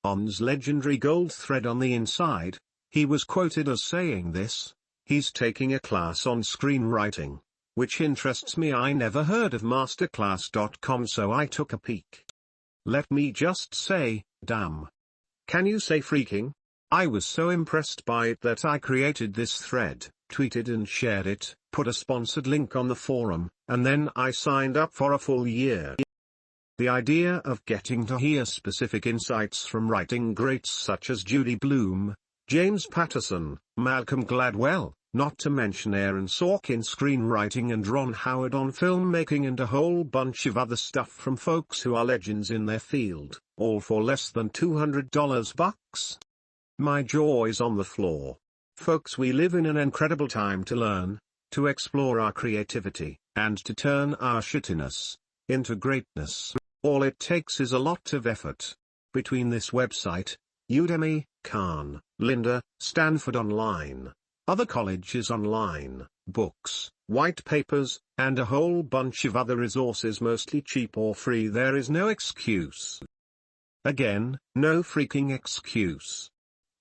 on's legendary gold thread on the inside. He was quoted as saying this: "He's taking a class on screenwriting, which interests me. I never heard of masterclass.com, so I took a peek. Let me just say, damn. Can you say freaking? I was so impressed by it that I created this thread, tweeted and shared it, put a sponsored link on the forum, and then I signed up for a full year." The idea of getting to hear specific insights from writing greats such as Judy Blume, James Patterson, Malcolm Gladwell, not to mention Aaron Sorkin screenwriting and Ron Howard on filmmaking and a whole bunch of other stuff from folks who are legends in their field, all for less than $200 bucks. My jaw is on the floor. Folks, we live in an incredible time to learn, to explore our creativity, and to turn our shittiness into greatness. All it takes is a lot of effort. Between this website, Udemy, Khan, Linda, Stanford Online, other colleges online, books, white papers, and a whole bunch of other resources, mostly cheap or free, there is no excuse. Again, no freaking excuse.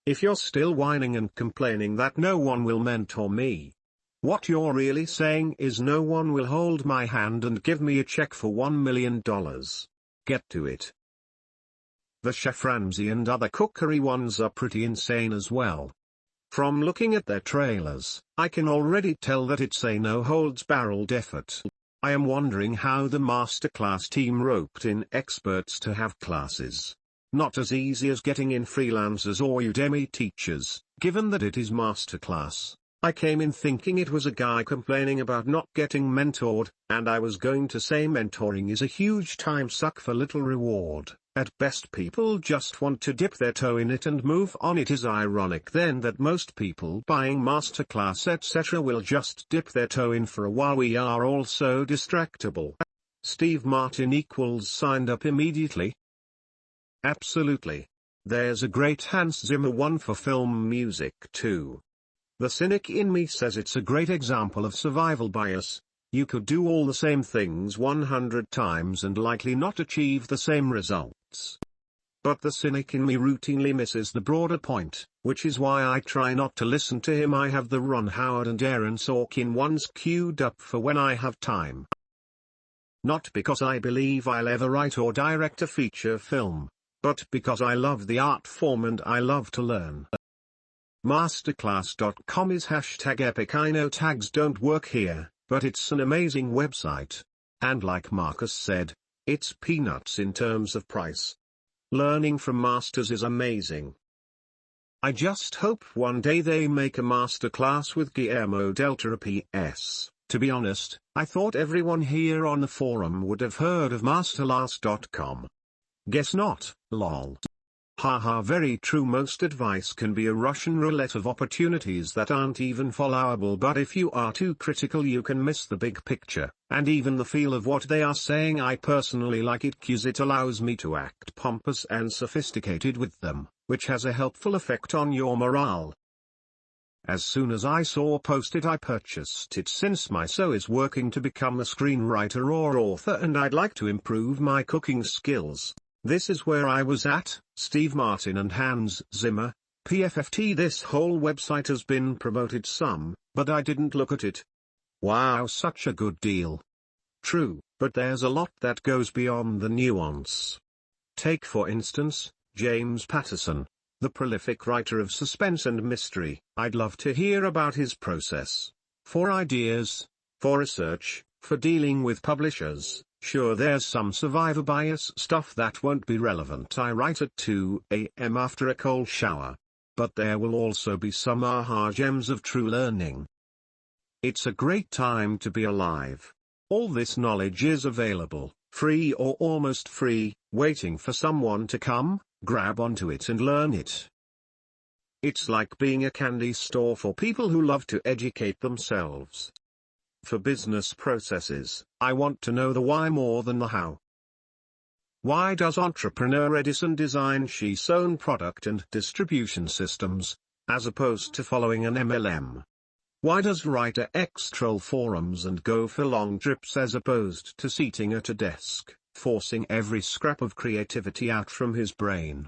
If you're still whining and complaining that no one will mentor me, what you're really saying is no one will hold my hand and give me a check for $1 million. Get to it. The Chef Ramsay and other cookery ones are pretty insane as well. From looking at their trailers, I can already tell that it's a no-holds-barreled effort. I am wondering how the masterclass team roped in experts to have classes. Not as easy as getting in freelancers or Udemy teachers, given that it is masterclass. I came in thinking it was a guy complaining about not getting mentored, and I was going to say mentoring is a huge time suck for little reward. At best people just want to dip their toe in it and move on. It is ironic then that most people buying masterclass etc. will just dip their toe in for a while. We are all so distractible. Steve Martin equals signed up immediately. Absolutely. There's a great Hans Zimmer one for film music too. The cynic in me says it's a great example of survival bias. You could do all the same things 100 times and likely not achieve the same results. But the cynic in me routinely misses the broader point, which is why I try not to listen to him. I have the Ron Howard and Aaron Sorkin ones queued up for when I have time. Not because I believe I'll ever write or direct a feature film, but because I love the art form and I love to learn. Masterclass.com is #epic. I know tags don't work here, but it's an amazing website. And like Marcus said, it's peanuts in terms of price. Learning from masters is amazing. I just hope one day they make a masterclass with Guillermo del Toro. PS. To be honest, I thought everyone here on the forum would have heard of masterclass.com. Guess not, lol. Haha, very true. Most advice can be a Russian roulette of opportunities that aren't even followable, but if you are too critical you can miss the big picture, and even the feel of what they are saying. I personally like it cause it allows me to act pompous and sophisticated with them, which has a helpful effect on your morale. As soon as I saw posted I purchased it since my so is working to become a screenwriter or author and I'd like to improve my cooking skills. This is where I was at. Steve Martin and Hans Zimmer, PFFT. This whole website has been promoted some, but I didn't look at it. Wow, such a good deal. True, but there's a lot that goes beyond the nuance. Take for instance, James Patterson, the prolific writer of suspense and mystery. I'd love to hear about his process. For ideas, for research, for dealing with publishers. Sure, there's some survivor bias stuff that won't be relevant. I write at 2 a.m. after a cold shower. But there will also be some aha gems of true learning. It's a great time to be alive. All this knowledge is available, free or almost free, waiting for someone to come, grab onto it and learn it. It's like being a candy store for people who love to educate themselves. For business processes, I want to know the why more than the how. Why does entrepreneur Edison design his own product and distribution systems, as opposed to following an MLM? Why does writer X troll forums and go for long trips as opposed to seating at a desk, forcing every scrap of creativity out from his brain?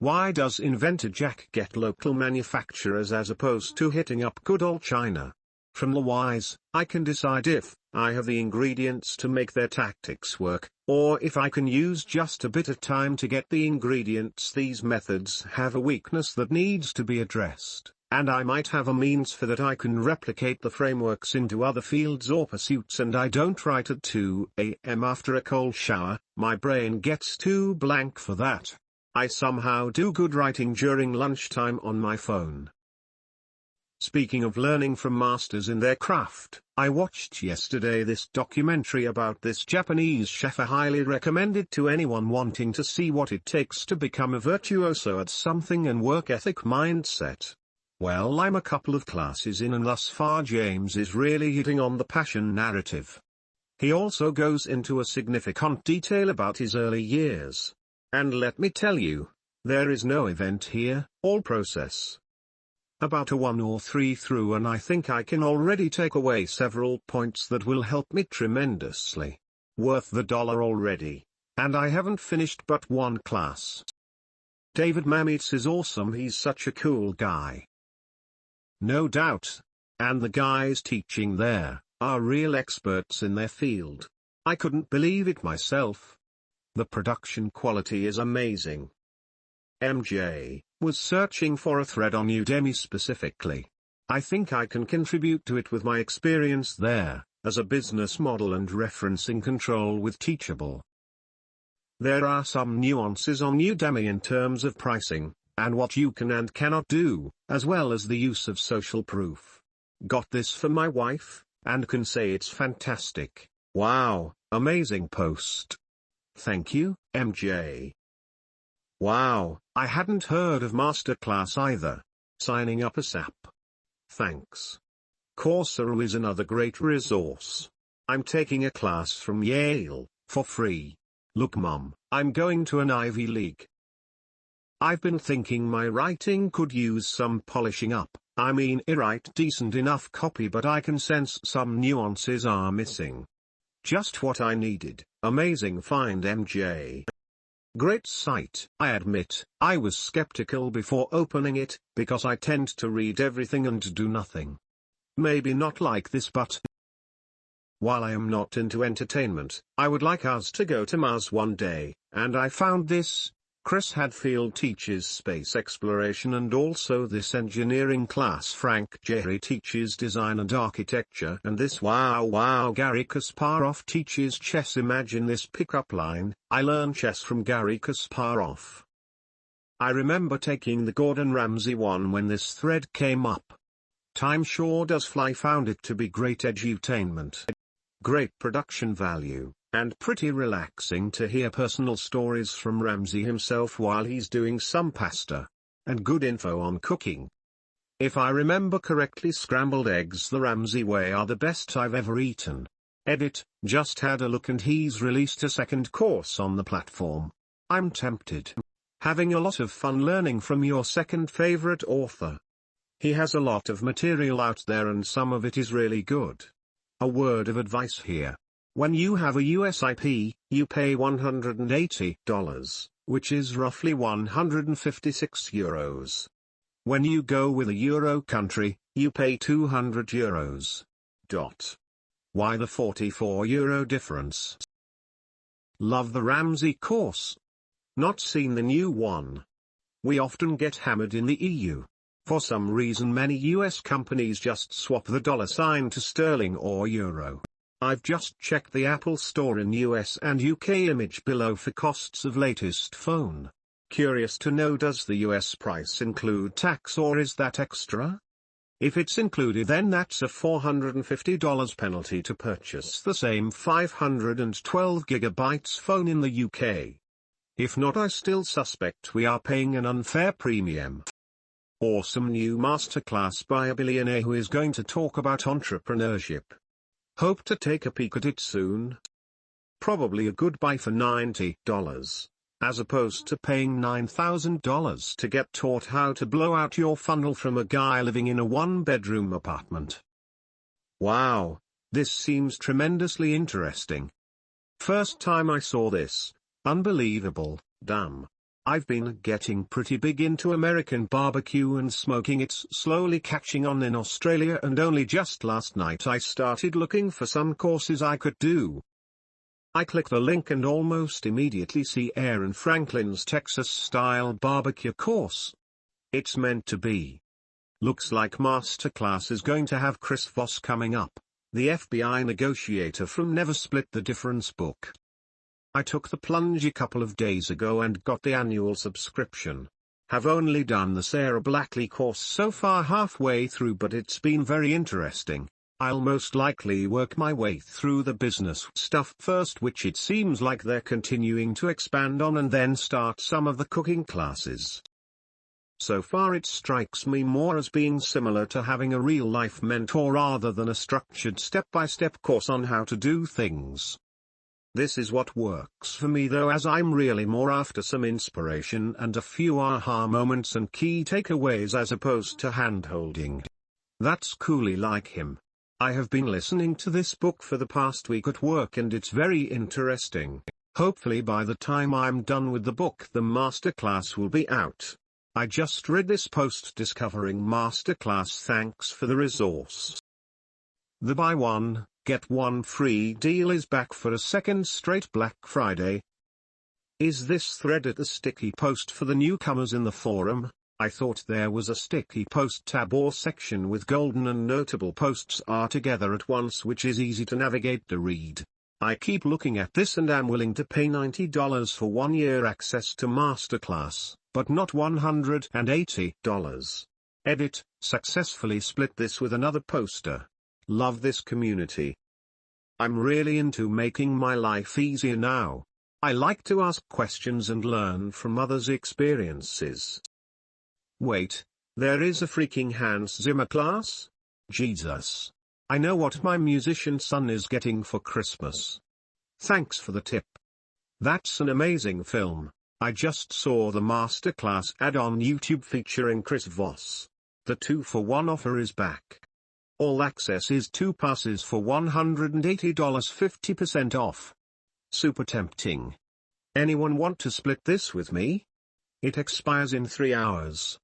Why does inventor Jack get local manufacturers as opposed to hitting up good old China? From the whys, I can decide if I have the ingredients to make their tactics work, or if I can use just a bit of time to get the ingredients. These methods have a weakness that needs to be addressed, and I might have a means for that. I can replicate the frameworks into other fields or pursuits, and I don't write at 2 a.m. after a cold shower. My brain gets too blank for that. I somehow do good writing during lunchtime on my phone. Speaking of learning from masters in their craft, I watched yesterday this documentary about this Japanese chef. I highly recommend it to anyone wanting to see what it takes to become a virtuoso at something and work ethic mindset. Well, I'm a couple of classes in, and thus far James is really hitting on the passion narrative. He also goes into a significant detail about his early years. And let me tell you, there is no event here, all process. About a 1 or 3 through, and I think I can already take away several points that will help me tremendously. Worth the dollar already. And I haven't finished but one class. David Mametz is awesome. He's such a cool guy. No doubt. And the guys teaching there are real experts in their field. I couldn't believe it myself. The production quality is amazing. MJ was searching for a thread on Udemy specifically. I think I can contribute to it with my experience there, as a business model and referencing control with Teachable. There are some nuances on Udemy in terms of pricing, and what you can and cannot do, as well as the use of social proof. Got this for my wife, and can say it's fantastic. Wow, amazing post. Thank you, MJ. Wow, I hadn't heard of Masterclass either. Signing up ASAP. Thanks. Coursera is another great resource. I'm taking a class from Yale, for free. Look mom, I'm going to an Ivy League. I've been thinking my writing could use some polishing up. I mean, I write decent enough copy, but I can sense some nuances are missing. Just what I needed. Amazing find, MJ. Great site. I admit, I was skeptical before opening it, because I tend to read everything and do nothing. Maybe not like this, but while I am not into entertainment, I would like us to go to Mars one day, and I found this. Chris Hadfield teaches space exploration and also this engineering class. Frank Gehry teaches design and architecture, and this wow Gary Kasparov teaches chess. Imagine this pickup line, I learn chess from Gary Kasparov. I remember taking the Gordon Ramsay one when this thread came up. Time sure does fly. Found it to be great edutainment. Great production value. And pretty relaxing to hear personal stories from Ramsay himself while he's doing some pasta. And good info on cooking. If I remember correctly, scrambled eggs the Ramsay way are the best I've ever eaten. Edit, just had a look and he's released a second course on the platform. I'm tempted. Having a lot of fun learning from your second favorite author. He has a lot of material out there and some of it is really good. A word of advice here. When you have a US IP, you pay $180, which is roughly 156 euros. When you go with a Euro country, you pay 200 euros. Why the 44 euro difference? Love the Ramsay course. Not seen the new one. We often get hammered in the EU. For some reason many US companies just swap the dollar sign to sterling or euro. I've just checked the Apple Store in US and UK, image below for costs of latest phone. Curious to know, does the US price include tax or is that extra? If it's included, then that's a $450 penalty to purchase the same 512 GB phone in the UK. If not, I still suspect we are paying an unfair premium. Awesome new masterclass by a billionaire who is going to talk about entrepreneurship. Hope to take a peek at it soon. Probably a good buy for $90, as opposed to paying $9,000 to get taught how to blow out your funnel from a guy living in a one-bedroom apartment. Wow, this seems tremendously interesting. First time I saw this, unbelievable, damn. I've been getting pretty big into American barbecue and smoking. It's slowly catching on in Australia, and only just last night I started looking for some courses I could do. I click the link and almost immediately see Aaron Franklin's Texas-style barbecue course. It's meant to be. Looks like Masterclass is going to have Chris Voss coming up, the FBI negotiator from Never Split the Difference book. I took the plunge a couple of days ago and got the annual subscription. Have only done the Sarah Blackley course so far, halfway through, but it's been very interesting. I'll most likely work my way through the business stuff first, which it seems like they're continuing to expand on, and then start some of the cooking classes. So far it strikes me more as being similar to having a real-life mentor rather than a structured step-by-step course on how to do things. This is what works for me though, as I'm really more after some inspiration and a few aha moments and key takeaways as opposed to hand-holding. That's coolly like him. I have been listening to this book for the past week at work and it's very interesting. Hopefully by the time I'm done with the book the masterclass will be out. I just read this post discovering Masterclass. Thanks for the resource. The buy one, get one free deal is back for a second straight Black Friday. Is this thread at the sticky post for the newcomers in the forum? I thought there was a sticky post tab or section with golden and notable posts are together at once, which is easy to navigate to read. I keep looking at this and am willing to pay $90 for 1 year access to Masterclass, but not $180. Edit, successfully split this with another poster. Love this community. I'm really into making my life easier now. I like to ask questions and learn from others' experiences. Wait, there is a freaking Hans Zimmer class? Jesus. I know what my musician son is getting for Christmas. Thanks for the tip. That's an amazing film. I just saw the Masterclass ad on YouTube featuring Chris Voss. The 2-for-1 offer is back. All access is 2 passes for $180, 50% off. Super tempting. Anyone want to split this with me? It expires in 3 hours.